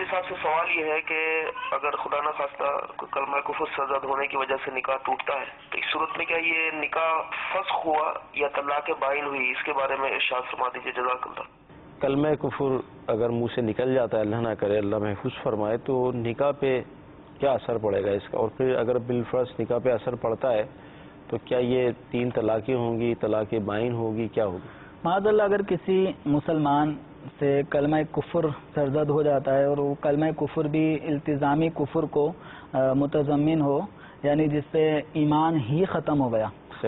مفتی صاحب سے سوال یہ ہے کہ اگر خدا نہ خواستہ کلمہ کفر سرزد ہونے کی وجہ سے نکاح ٹوٹتا ہے تو اس صورت میں کیا یہ نکاح فسخ ہوا یا طلاق بائن ہوئی، اس کے بارے میں ارشاد فرما دیجیے، جزاک اللہ۔ کلمہ کفر اگر منہ سے نکل جاتا ہے، اللہ نہ کرے، اللہ محفوظ فرمائے، تو نکاح پہ کیا اثر پڑے گا اس کا؟ اور پھر اگر بالفرض نکاح پہ اثر پڑتا ہے تو کیا یہ 3 طلاقیں ہوں گی، طلاق بائن ہوگی، کیا ہوگی؟ معاذ اللہ اگر کسی مسلمان سے کلمہ کفر سرزد ہو جاتا ہے اور وہ کلمہ کفر بھی التزامی کفر کو متضمن ہو، یعنی جس سے ایمان ہی ختم ہو گیا،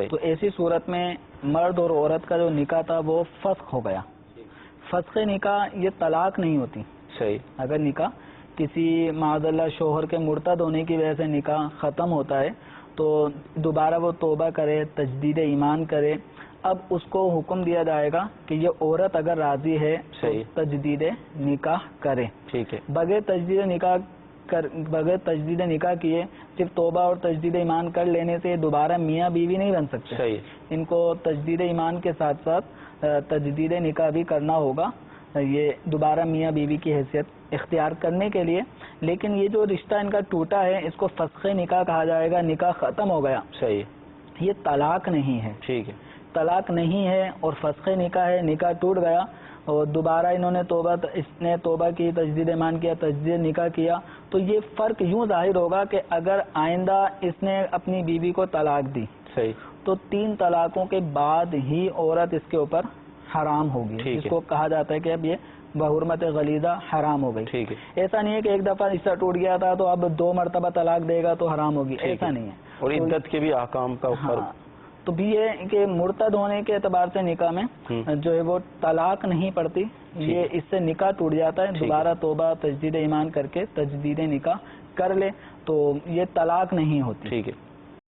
تو ایسی صورت میں مرد اور عورت کا جو نکاح تھا وہ فسخ ہو گیا۔ فسخ نکاح یہ طلاق نہیں ہوتی۔ صحیح۔ اگر نکاح کسی معاذ اللہ شوہر کے مرتد ہونے کی وجہ سے نکاح ختم ہوتا ہے تو دوبارہ وہ توبہ کرے، تجدید ایمان کرے، اب اس کو حکم دیا جائے گا کہ یہ عورت اگر راضی ہے تو تجدید نکاح کرے۔ ٹھیک ہے۔ بغیر تجدید نکاح کیے صرف توبہ اور تجدید ایمان کر لینے سے دوبارہ میاں بیوی نہیں بن سکتے۔ صحیح۔ ان کو تجدید ایمان کے ساتھ ساتھ تجدید نکاح بھی کرنا ہوگا، یہ دوبارہ میاں بیوی کی حیثیت اختیار کرنے کے لیے۔ لیکن یہ جو رشتہ ان کا ٹوٹا ہے اس کو فسخ نکاح کہا جائے گا، نکاح ختم ہو گیا۔ صحیح۔ یہ طلاق نہیں ہے۔ ٹھیک ہے۔ طلاق نہیں ہے اور فسخ نکاح ہے، نکاح ٹوٹ گیا اور دوبارہ انہوں نے اس نے توبہ کی، تجدید ایمان کیا، تجدید نکاح کیا، تو یہ فرق یوں ظاہر ہوگا کہ اگر آئندہ اس نے اپنی بیوی کو طلاق دی، صحیح، تو 3 طلاقوں کے بعد ہی عورت اس کے اوپر حرام ہوگی، جس کو کہا جاتا ہے کہ اب یہ بحرمت غلیظہ حرام ہو گئی۔ ٹھیک ہے۔ ایسا نہیں ہے کہ ایک دفعہ رشتہ ٹوٹ گیا تھا تو اب 2 مرتبہ طلاق دے گا تو حرام ہوگی، ایسا نہیں ہے۔ اور عدت کے بھی احکام کا فرق تو بھی یہ کہ مرتد ہونے کے اعتبار سے نکاح میں جو ہے وہ طلاق نہیں پڑتی، یہ اس سے نکاح ٹوٹ جاتا ہے، دوبارہ توبہ تجدید ایمان کر کے تجدید نکاح کر لے تو یہ طلاق نہیں ہوتی۔ ٹھیک ہے۔